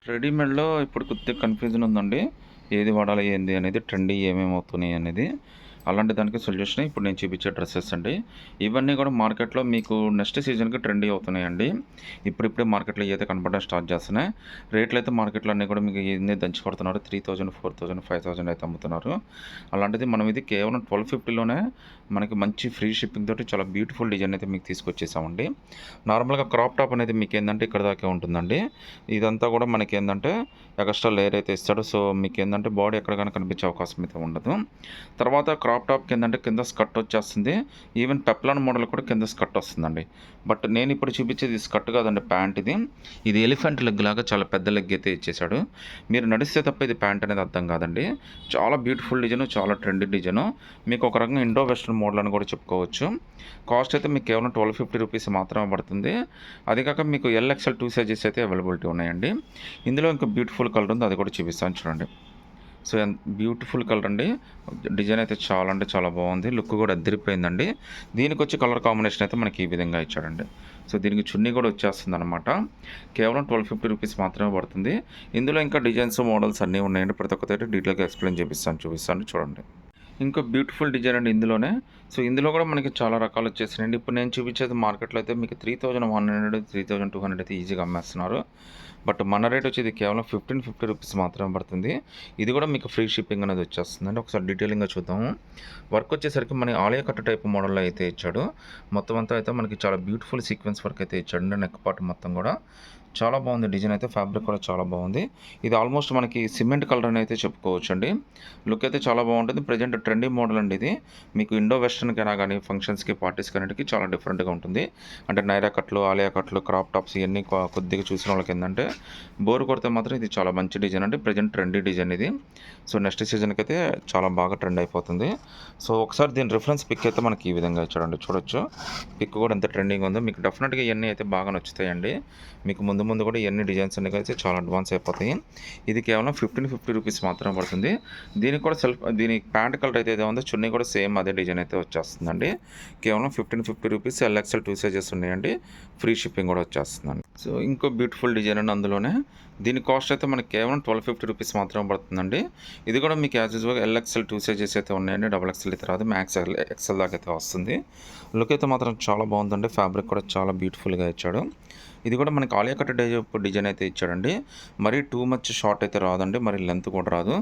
రెడీమేడ్‌లో ఇప్పుడు కొద్దిగా కన్‌ఫ్యూజన్ ఉందండి. ఏది వాడాలి, ఏంది అనేది, ట్రెండీ ఏమేమి అవుతున్నాయి అనేది. అలాంటి దానికి సొల్యూషనే ఇప్పుడు నేను చూపించే డ్రెసెస్ అండి. ఇవన్నీ కూడా మార్కెట్‌లో మీకు నెక్స్ట్ సీజన్‌కి ట్రెండీ అవుతున్నాయండి. ఇప్పుడిప్పుడే మార్కెట్‌లో ఏదైతే కనపడడం స్టార్ట్ చేస్తున్నాయి. రేట్లయితే మార్కెట్‌లో అన్నీ కూడా మీకు ఇయన్నీ దంచి కొడుతున్నారు. 3000, 4000, 5000 అయితే అమ్ముతున్నారు. అలాంటిది మనం ఇది కేవలం 1250లోనే మనకి మంచి ఫ్రీ షిప్పింగ్ తోటి చాలా బ్యూటిఫుల్ డిజైన్ అయితే మీకు తీసుకొచ్చేసామండి. నార్మల్‌గా క్రాప్ టాప్ అనేది మీకేందంటే ఇక్కడ దాకే ఉంటుందండి. ఇదంతా కూడా మనకేందంటే ఎక్స్‌ట్రా లేయర్ అయితే ఇస్తాడు. సో, మీకేందంటే బాడీ ఎక్కడికైనా కనిపించే అవకాశం అయితే ఉండదు. తర్వాత క్రాప్ టాప్‌కి ఏందంటే కింద స్కర్ట్ వచ్చేస్తుంది. ఈవెన్ పెప్లాన్ మోడల్ కూడా కింద స్కర్ట్ వస్తుందండి. బట్ నేను ఇప్పుడు చూపించేది స్కర్ట్ కాదండి, ప్యాంట్ ఇది. ఇది ఎలిఫెంట్ లెగ్ లాగా చాలా పెద్ద లెగ్ అయితే ఇచ్చేసాడు. మీరు నడిస్తే తప్ప ఇది ప్యాంట్ అనేది అర్థం కాదండి. చాలా బ్యూటిఫుల్ డిజైన్, చాలా ట్రెండీ డిజైన్. మీకు ఒక రకంగా ఇండో వెస్టర్న్ మోడల్ అని కూడా చెప్పుకోవచ్చు. కాస్ట్ అయితే మీకు కేవలం 1250 రూపీస్ మాత్రమే పడుతుంది. అది కాక మీకు ఎల్ఎక్స్ఎల్ 2 సైజెస్ అయితే అవైలబిలిటీ ఉన్నాయండి. ఇందులో ఇంకా బ్యూటిఫుల్ కలర్ ఉంది, అది కూడా చూపిస్తాను చూడండి. సో, బ్యూటిఫుల్ కలర్ అండి. డిజైన్ అయితే చాలా అంటే చాలా బాగుంది. లుక్ కూడా అదిరిపోయిందండి. దీనికొచ్చి కలర్ కాంబినేషన్ అయితే మనకి ఈ విధంగా ఇచ్చాడండి. సో, దీనికి చున్నీ కూడా వచ్చేస్తుందనమాట. కేవలం 1250 రూపీస్ మాత్రమే పడుతుంది. ఇందులో ఇంకా డిజైన్స్, మోడల్స్ అన్నీ ఉన్నాయండి. ప్రతి ఒక్కటి డీటెయిల్‌గా ఎక్స్‌ప్లెయిన్ చూపిస్తాను చూడండి. ఇంకో బ్యూటిఫుల్ డిజైన్ అండి ఇందులోనే. సో, ఇందులో కూడా మనకి చాలా రకాలు వచ్చేసినాయండి. ఇప్పుడు నేను చూపించేది మార్కెట్‌లో అయితే మీకు 3100, 3200 అయితే ఈజీగా అమ్మేస్తున్నారు. బట్ మన రేట్ వచ్చేది కేవలం 1550 రూపీస్ మాత్రమే పడుతుంది. ఇది కూడా మీకు ఫ్రీ షిప్పింగ్ అనేది వచ్చేస్తుందండి. ఒకసారి డీటెయిలింగ్‌గా చూద్దాము. వర్క్ వచ్చేసరికి మన ఆలియా కట్ టైప్ మోడల్‌లో అయితే ఇచ్చాడు. మొత్తం అంతా అయితే మనకి చాలా బ్యూటిఫుల్ సీక్వెన్స్ వర్క్ అయితే ఇచ్చాడండి. నెక్ పార్ట్ మొత్తం కూడా చాలా బాగుంది. డిజైన్ అయితే ఫ్యాబ్రిక్ కూడా చాలా బాగుంది. ఇది ఆల్మోస్ట్ మనకి సిమెంట్ కలర్ అని అయితే చెప్పుకోవచ్చండి. లుక్ అయితే చాలా బాగుంటుంది. ప్రెజెంట్ ట్రెండీ మోడల్ అండి ఇది. మీకు ఇండో వెస్టర్న్‌కైనా కానీ, ఫంక్షన్స్‌కి, పార్టీస్‌కి అన్నిటికి చాలా డిఫరెంట్‌గా ఉంటుంది. అంటే నైరా కట్లు, ఆలియా కట్లు, క్రాప్ టాప్స్ ఇవన్నీ కొద్దిగా చూసిన వాళ్ళకి ఏంటంటే బోర్ కొడితే మాత్రం ఇది చాలా మంచి డిజైన్ అండి. ప్రెజెంట్ ట్రెండీ డిజైన్ ఇది. సో, నెక్స్ట్ సీజన్‌కి అయితే చాలా బాగా ట్రెండ్ అయిపోతుంది. సో, ఒకసారి దీని రిఫరెన్స్ పిక్ అయితే మనకి ఈ విధంగా ఇచ్చాడండి, చూడొచ్చు. పిక్ కూడా ఎంత ట్రెండింగ్ ఉందో. మీకు డెఫినెట్‌గా ఇవన్నీ అయితే బాగా నచ్చుతాయండి. మీకు ముందు ముందు కూడా ఇవన్నీ డిజైన్స్ అన్నీ కలిసి చాలా అడ్వాన్స్ అయిపోతాయి. ఇది కేవలం 1550 రూపీస్ మాత్రమే పడుతుంది. దీనికి కూడా దీని ప్యాంట్ కలర్ అయితే ఏదో ఉందో, చున్నీ కూడా సేమ్ అదే డిజైన్ అయితే వచ్చేస్తుందండి. కేవలం 1550 రూపీస్. ఎల్ఎక్స్ఎల్ 2 సైజెస్ ఉన్నాయండి. ఫ్రీ షిప్పింగ్ కూడా వచ్చేస్తుందండి. సో, ఇంకో బ్యూటిఫుల్ డిజైన్ అండి అందులోనే. దీని కాస్ట్ అయితే మనకి కేవలం 1250 రూపీస్ మాత్రమే పడుతుందండి. ఇది కూడా మీకు యాజ్ యూజువల్‌గా ఎల్ఎక్స్ఎల్ 2 సైజెస్ అయితే ఉన్నాయండి. డబుల్ ఎక్స్ఎల్ అయితే రాదు. మ్యాక్స్ ఎక్స్ఎల్ దాకా అయితే వస్తుంది. లుక్ అయితే మాత్రం చాలా బాగుందండి. ఫ్యాబ్రిక్ కూడా చాలా బ్యూటిఫుల్‌గా ఇచ్చాడు. ఇది కూడా మనకి ఆలియా కట్ డిజైన్ అయితే ఇచ్చాడండి. మరీ టూ మచ్ షార్ట్ అయితే రాదండి. మరి లెంత్ కూడా రాదు.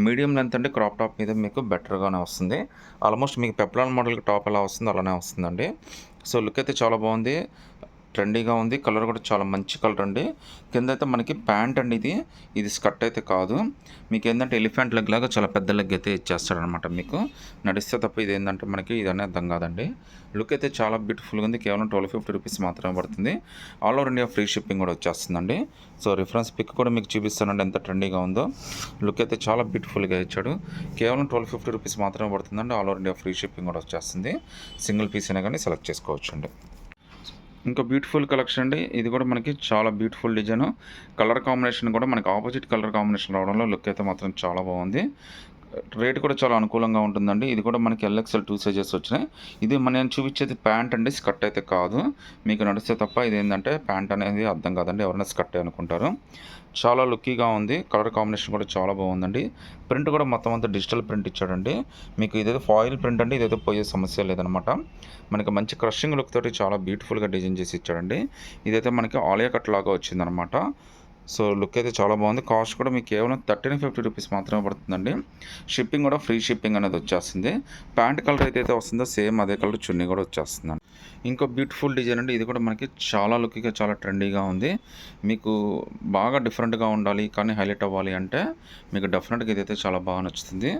మీడియం లెంత్ అంటే క్రాప్ టాప్ మీద మీకు బెటర్‌గానే వస్తుంది. ఆల్మోస్ట్ మీకు పెప్లాన్ మోడల్‌కి టాప్ ఎలా వస్తుందో అలానే వస్తుందండి. సో, లుక్ అయితే చాలా బాగుంది. ట్రెండీగా ఉంది. కలర్ కూడా చాలా మంచి కలర్ అండి. కిందైతే మనకి ప్యాంట్ అండి ఇది. ఇది స్కర్ట్ అయితే కాదు. మీకేందంటే ఎలిఫెంట్ లెగ్ లాగా చాలా పెద్ద లెగ్ అయితే ఇచ్చేస్తాడనమాట మీకు. నడిస్తే తప్ప ఇదేందంటే మనకి ఇదనే అర్థం కాదండి. లుక్ అయితే చాలా బ్యూటిఫుల్‌గా ఉంది. కేవలం 1250 రూపీస్ మాత్రమే పడుతుంది. All over India free shipping కూడా వచ్చేస్తుందండి. సో, రిఫరెన్స్ పిక్ కూడా మీకు చూపిస్తానండి ఎంత ట్రెండీగా ఉందో. లుక్ అయితే చాలా బ్యూటిఫుల్‌గా ఇచ్చాడు. కేవలం 1250 రూపీస్ మాత్రమే పడుతుందండి. All over India free shipping కూడా వచ్చేస్తుంది. సింగిల్ పీస్ అయినా కానీ సెలెక్ట్ చేసుకోవచ్చండి. ఇంకా బ్యూటిఫుల్ కలెక్షన్ అండి. ఇది కూడా మనకి చాలా బ్యూటిఫుల్ డిజైన్. కలర్ కాంబినేషన్ కూడా మనకి ఆపోజిట్ కలర్ కాంబినేషన్ రావడంలో లుక్ అయితే మాత్రం చాలా బాగుంది. రేట్ కూడా చాలా అనుకూలంగా ఉంటుందండి. ఇది కూడా మనకి ఎల్ఎక్స్ఎల్ 2 సైజెస్ వచ్చినాయి. ఇది నేను చూపించేది ప్యాంట్ అండి, స్కర్ట్ అయితే కాదు. మీకు నడిస్తే తప్ప ఇదేంటంటే ప్యాంట్ అనేది అర్థం కాదండి. ఎవరైనా స్కర్టే అనుకుంటారు. చాలా లుక్కీగా ఉంది. కలర్ కాంబినేషన్ కూడా చాలా బాగుందండి. ప్రింట్ కూడా మొత్తం అంతా డిజిటల్ ప్రింట్ ఇచ్చాడండి. మీకు ఇదైతే ఫాయిల్ ప్రింట్ అండి. ఇదైతే పోయే సమస్య లేదనమాట. మనకి మంచి క్రషింగ్ లుక్ తోటి చాలా బ్యూటిఫుల్గా డిజైన్ చేసి ఇచ్చాడండి. ఇదైతే మనకి ఆలియా కట్ లాగా వచ్చిందనమాట. సో, లుక్ అయితే చాలా బాగుంది. కాస్ట్ కూడా మీకు కేవలం 1350 రూపీస్ మాత్రమే పడుతుందండి. షిప్పింగ్ కూడా ఫ్రీ షిప్పింగ్ అనేది వచ్చేస్తుంది. ప్యాంట్ కలర్ అయితే వస్తుందో సేమ్ అదే కలర్ చున్నీ కూడా వచ్చేస్తుందండి. ఇంకో బ్యూటిఫుల్ డిజైన్ అండి. ఇది కూడా మనకి చాలా లుక్గా చాలా ట్రెండీగా ఉంది. మీకు బాగా డిఫరెంట్గా ఉండాలి కానీ హైలైట్ అవ్వాలి అంటే మీకు డెఫినెట్గా ఇదైతే చాలా బాగా నచ్చుతుంది.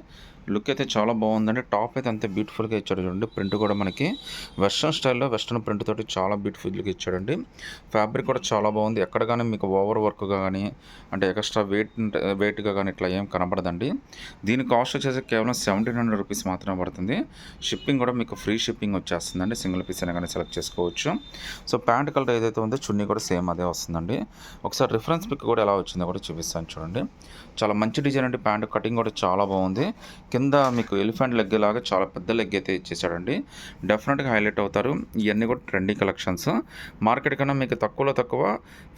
లుక్ అయితే చాలా బాగుందండి. టాప్ అయితే అంతే బ్యూటిఫుల్గా ఇచ్చాడు చూడండి. ప్రింట్ కూడా మనకి వెస్ట్రన్ స్టైల్లో వెస్ట్రన్ ప్రింట్ తోటి చాలా బ్యూటిఫుల్గా ఇచ్చాడండి. ఫ్యాబ్రిక్ కూడా చాలా బాగుంది. ఎక్కడ కానీ మీకు ఓవర్ వర్క్గా కానీ అంటే ఎక్స్ట్రా వెయిట్గా కానీ ఇట్లా ఏం కనబడదండి. దీని కాస్ట్ వచ్చేసి కేవలం 1700 రూపీస్ మాత్రమే పడుతుంది. షిప్పింగ్ కూడా మీకు ఫ్రీ షిప్పింగ్ వచ్చేస్తుందండి. సింగిల్ పీస్ అయినా కానీ సెలెక్ట్ చేసుకోవచ్చు. సో, ప్యాంట్ కలర్ ఏదైతే ఉందో చున్నీ కూడా సేమ్ అదే వస్తుందండి. ఒకసారి రిఫరెన్స్ పిక్ కూడా ఎలా వచ్చిందో కూడా చూపిస్తాను చూడండి. చాలా మంచి డిజైన్ అండి. ప్యాంట్ కటింగ్ కూడా చాలా బాగుంది. కింద మీకు ఎలిఫెంట్ లెగ్ లాగా చాలా పెద్ద లెగ్ అయితే ఇచ్చేసాడండి. డెఫినెట్గా హైలైట్ అవుతారు. ఇవన్నీ కూడా ట్రెండీ కలెక్షన్స్. మార్కెట్ కన్నా మీకు తక్కువలో తక్కువ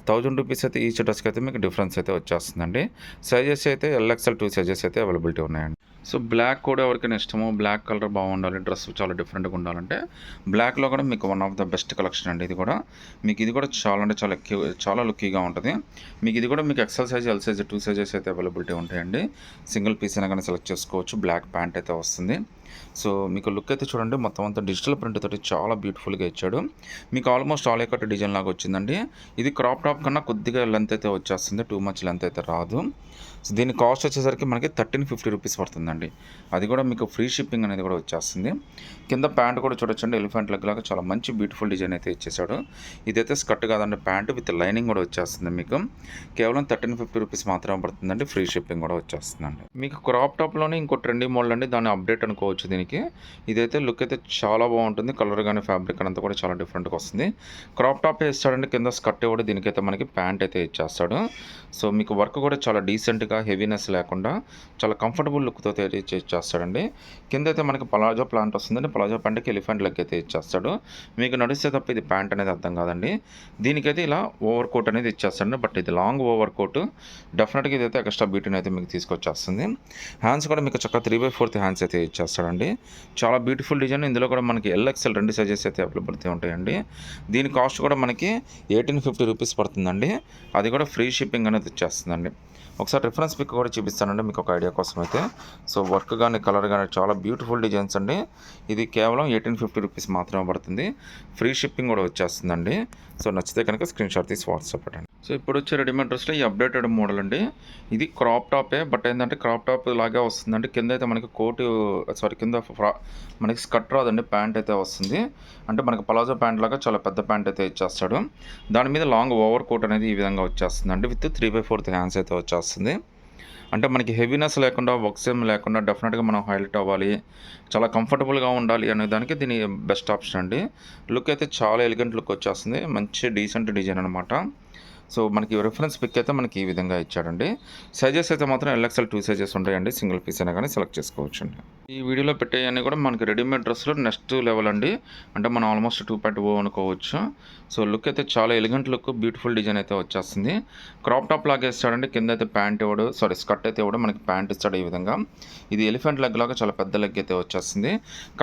1000 రూపీస్ అయితే ఈచ్ డ్రెస్కి అయితే మీకు డిఫరెన్స్ అయితే వచ్చేస్తుందండి. సైజెస్ అయితే ఎల్ఎక్స్ఎల్ 2 సైజెస్ అయితే అవైలబిలిటీ ఉన్నాయండి. సో బ్లాక్ కూడా ఎవరికైనా ఇష్టమో, బ్లాక్ కలర్ బాగుండాలి, డ్రెస్ చాలా డిఫరెంట్గా ఉండాలంటే బ్లాక్లో కూడా మీకు one of the best collection అండి. ఇది కూడా మీకు ఇది కూడా చాలా అంటే చాలా లుక్కీగా ఉంటుంది. మీకు ఇది కూడా మీకు XL size, L size 2 sizes అయితే అవైలబిలిటీ ఉంటాయండి. సింగిల్ పీస్ అయినా కానీ సెలెక్ట్ చేసుకోవచ్చు. బ్లాక్ ప్యాంట్ అయితే వస్తుంది. సో మీకు లుక్ అయితే చూడండి, మొత్తం అంతా డిజిటల్ ప్రింట్ తోటి చాలా బ్యూటిఫుల్గా ఇచ్చాడు. మీకు ఆల్మోస్ట్ ఆల్ కట్ డిజైన్ లాగా వచ్చిందండి. ఇది క్రాప్ టాప్ కన్నా కొద్దిగా లెంత్ అయితే వచ్చేస్తుంది, టూ మచ్ లెంత్ అయితే రాదు. సో దీని కాస్ట్ వచ్చేసరికి మనకి 1350 రూపీస్ పడుతుందండి. అది కూడా మీకు ఫ్రీ షిప్పింగ్ అనేది కూడా వచ్చేస్తుంది. కింద ప్యాంట్ కూడా చూడొచ్చండి, ఎలిఫెంట్ లెగ్ లాగా చాలా మంచి బ్యూటిఫుల్ డిజైన్ అయితే ఇచ్చేసాడు. ఇదైతే స్కర్ట్ కాదండి, ప్యాంట్ విత్ లైనింగ్ కూడా వచ్చేస్తుంది. మీకు కేవలం 1350 రూపీస్ మాత్రమే పడుతుందండి. ఫ్రీ షిప్పింగ్ కూడా వచ్చేస్తుందండి. మీకు క్రాప్ టాప్లోనే ఇంకో ట్రెండీ మోడల్ అండి, దాన్ని అప్డేట్ అనుకోవచ్చు దీనికి. ఇదైతే లుక్ అయితే చాలా బాగుంటుంది. కలర్ కానీ ఫ్యాబ్రిక్ అంతా కూడా చాలా డిఫరెంట్గా వస్తుంది. క్రాప్ టాప్ ఇస్తాడండి, కింద స్కర్ట్ కూడా దీనికైతే మనకి ప్యాంట్ అయితే ఇచ్చేస్తాడు. సో మీకు వర్క్ కూడా చాలా డీసెంట్గా, హెవీనెస్ లేకుండా చాలా కంఫర్టబుల్ లుక్తో ఇచ్చేస్తాడండి. కింద అయితే మనకి పలాజో ప్యాంట్ వస్తుందండి. పలాజో ప్యాంట్కి ఎలిఫెంట్ లెగ్ అయితే ఇచ్చేస్తాడు. మీకు నడిస్తే తప్ప ఇది ప్యాంట్ అనేది అర్థం కాదండి. దీనికైతే ఇలా ఓవర్ కోట్ అనేది ఇచ్చేస్తాడండి. బట్ ఇది లాంగ్ ఓవర్ కోట్. డెఫినెట్గా ఇదైతే ఎక్స్ట్రా బ్యూటీని అయితే మీకు తీసుకొచ్చేస్తుంది. హ్యాండ్స్ కూడా మీకు చక్కగా 3/4 హ్యాండ్స్ అయితే ఇచ్చేస్తాడండి. చాలా బ్యూటిఫుల్ డిజైన్. ఇందులో కూడా మనకి ఎల్ఎక్స్ఎల్ 2 సైజెస్ అయితే అవైలబిలిటీ ఉంటాయండి. దీని కాస్ట్ కూడా మనకి 1850 రూపీస్ పడుతుందండి. అది కూడా ఫ్రీ షిప్పింగ్ అనేది వచ్చేస్తుందండి. ఒకసారి రిఫరెన్స్ పిక్ కూడా చూపిస్తానండి మీకు ఒక ఐడియా కోసం అయితే. సో వర్క్ కానీ కలర్ కానీ చాలా బ్యూటిఫుల్ డిజైన్స్ అండి. ఇది కేవలం 1850 రూపీస్ మాత్రమే పడుతుంది. ఫ్రీ షిప్పింగ్ కూడా వచ్చేస్తుందండి. సో నచ్చితే కనుక స్క్రీన్ షాట్ తీసి వాట్సాప్ పెట్టండి. సో ఇప్పుడు వచ్చే రెడీమేడ్ డ్రెస్లో ఈ అప్డేటెడ్ మోడల్ అండి. ఇది క్రాప్ టాపే, బట్ ఏంటంటే క్రాప్ టాప్ లాగా వస్తుందండి. కింద అయితే మనకి కింద మనకి స్కర్ట్ రాదండి, ప్యాంట్ అయితే వస్తుంది. అంటే మనకి పలాజో ప్యాంట్ లాగా చాలా పెద్ద ప్యాంట్ అయితే ఇచ్చేస్తాడు. దాని మీద లాంగ్ ఓవర్ కోట్ అనేది ఈ విధంగా వచ్చేస్తుందండి. విత్ 3/4 హ్యాండ్స్ అయితే వచ్చేస్తుంది. అంటే మనకి హెవీనెస్ లేకుండా, వర్క్స్ ఏం లేకుండా డెఫినెట్గా మనం హైలైట్ అవ్వాలి, చాలా కంఫర్టబుల్గా ఉండాలి అనే దానికి దీని బెస్ట్ ఆప్షన్ అండి. లుక్ అయితే చాలా ఎలిగెంట్ లుక్ వచ్చేస్తుంది. మంచి డీసెంట్ డిజైన్ అనమాట. సో మనకి రిఫరెన్స్ పిక్ అయితే మనకి ఈ విధంగా ఇచ్చాడండి. సైజెస్ అయితే మాత్రం ఎల్ఎక్స్ఎల్ 2 సైజెస్ ఉంటాయండి. సింగిల్ పీస్ అయినా కానీ సెలెక్ట్ చేసుకోవచ్చు అండి. ఈ వీడియోలో పెట్టేయన్నీ కూడా మనకి రెడీమేడ్ డ్రెస్లో నెక్స్ట్ లెవెల్ అండి. అంటే మనం ఆల్మోస్ట్ 2.0 అనుకోవచ్చు. సో లుక్ అయితే చాలా ఎలిగెంట్ లుక్, బ్యూటిఫుల్ డిజైన్ అయితే వచ్చేస్తుంది. క్రాప్ టాప్ లాగా ఇస్తాడండి. కింద అయితే ప్యాంట్ ఇవ్వడు, స్కర్ట్ అయితే ఇవ్వడు, మనకి ప్యాంట్ ఇస్తాడు ఈ విధంగా. ఇది ఎలిఫెంట్ లెగ్ లాగా చాలా పెద్ద లెగ్ అయితే వచ్చేస్తుంది.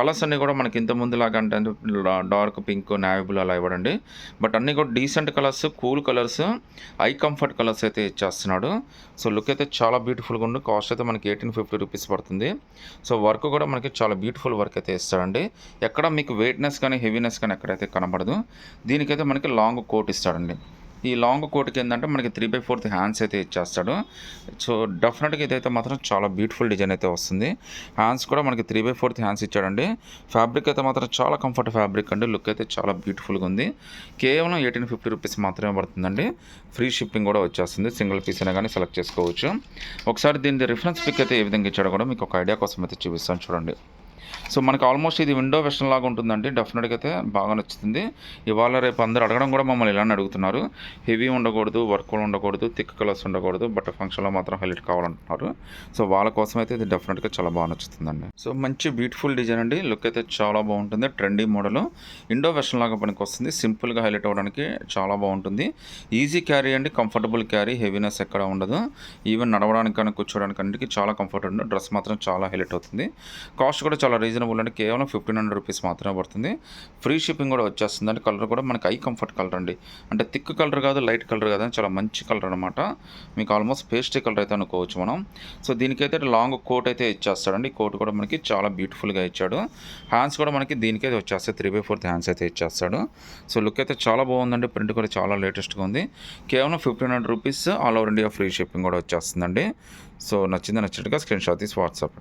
కలర్స్ అన్నీ కూడా మనకి ఇంత ముందు లాగా అంటే డార్క్ పింక్, నేవీ బ్లూ అలా ఇవ్వడండి. బట్ అన్నీ కూడా decent colours, cool colours, eye comfort colours అయితే ఇచ్చేస్తున్నాడు. సో లుక్ అయితే చాలా బ్యూటిఫుల్గా ఉంది. కాస్ట్ అయితే మనకి 1850 రూపీస్ పడుతుంది. సో వర్క్ కూడా మనకి చాలా బ్యూటిఫుల్ వర్క్ అయితే ఇస్తాడండి. ఎక్కడ మీకు వెయిట్నెస్ కానీ హెవీనెస్ కానీ ఎక్కడైతే కనబడదు. దీనికైతే మనకి లాంగ్ కోట్ ఇస్తాడండి. ఈ లాంగ్ కోట్కి ఏంటంటే మనకి 3/4 హ్యాండ్స్ అయితే ఇచ్చేస్తాడు. సో డెఫినెట్గా ఇదైతే మాత్రం చాలా బ్యూటిఫుల్ డిజైన్ అయితే వస్తుంది. హ్యాండ్స్ కూడా మనకి 3/4 హ్యాండ్స్ ఇచ్చాడండి. ఫ్యాబ్రిక్ అయితే మాత్రం చాలా కంఫర్ట్ ఫ్యాబ్రిక్ అండి. లుక్ అయితే చాలా బ్యూటిఫుల్గా ఉంది. కేవలం 1850 రూపీస్ మాత్రమే పడుతుందండి. ఫ్రీ షిప్పింగ్ కూడా వచ్చేస్తుంది. సింగిల్ పీస్ అయినా కానీ సెలెక్ట్ చేసుకోవచ్చు. ఒకసారి దీని రిఫరెన్స్ పిక్ అయితే ఏ విధంగా ఇచ్చాడో కూడా మీకు ఒక ఐడియా కోసం అయితే చూపిస్తాను చూడండి. సో మనకు ఆల్మోస్ట్ ఇది విండో వెస్టర్న్ లాగా ఉంటుందండి. డెఫినెట్గా అయితే బాగా నచ్చుతుంది. ఇవాళ రేపు అందరూ అడగడం కూడా మమ్మల్ని ఇలానే అడుగుతున్నారు. హెవీ ఉండకూడదు, వర్క్ ఉండకూడదు, థిక్ కలర్స్ ఉండకూడదు, బట్ ఫంక్షన్లో మాత్రం హైలైట్ కావాలంటున్నారు. సో వాళ్ళ కోసం అయితే ఇది డెఫినెట్గా చాలా బాగా నచ్చుతుందండి. సో మంచి బ్యూటిఫుల్ డిజైన్ అండి. లుక్ అయితే చాలా బాగుంటుంది. ట్రెండీ మోడల్, ఇండో వెస్టర్న్ లాగా పనికి వస్తుంది. సింపుల్గా హైలైట్ అవ్వడానికి చాలా బాగుంటుంది. ఈజీ క్యారీ అండి, కంఫర్టబుల్ క్యారీ, హెవీనెస్ ఎక్కడ ఉండదు. ఈవెన్ నడవడానికి కానీ కూర్చోడానికి అన్నిటికీ చాలా కంఫర్ట్ ఉంటుంది. డ్రెస్ మాత్రం చాలా హైలైట్ అవుతుంది. కాస్ట్ కూడా చాలా రీజనబుల్ అండి. కేవలం 1500 రూపీస్ మాత్రమే పడుతుంది. ఫ్రీ షిప్పింగ్ కూడా వచ్చేస్తుంది అండి. కలర్ కూడా మనకి ఐ కంఫర్ట్ కలర్ అండి. అంటే థిక్ కలర్ కాదు, లైట్ కలర్ కాదు, చాలా మంచి కలర్ అనమాట. మీకు ఆల్మోస్ట్ పేస్టీ కలర్ అయితే అనుకోవచ్చు మనం. సో దీనికైతే లాంగ్ కోట్ అయితే ఇచ్చేస్తాడండి. కోట్ కూడా మనకి చాలా బ్యూటిఫుల్గా ఇచ్చాడు. హ్యాండ్స్ కూడా మనకి దీనికైతే వచ్చేస్తాయి. 3/4 హ్యాండ్స్ అయితే ఇచ్చేస్తాడు. సో లుక్ అయితే చాలా బాగుందండి. ప్రింట్ కూడా చాలా లేటెస్ట్గా ఉంది. కేవలం 1500 rupees all over India free shipping కూడా వచ్చేస్తుందండి. సో నచ్చినట్టుగా స్క్రీన్ షాట్ తీసి వాట్సాప్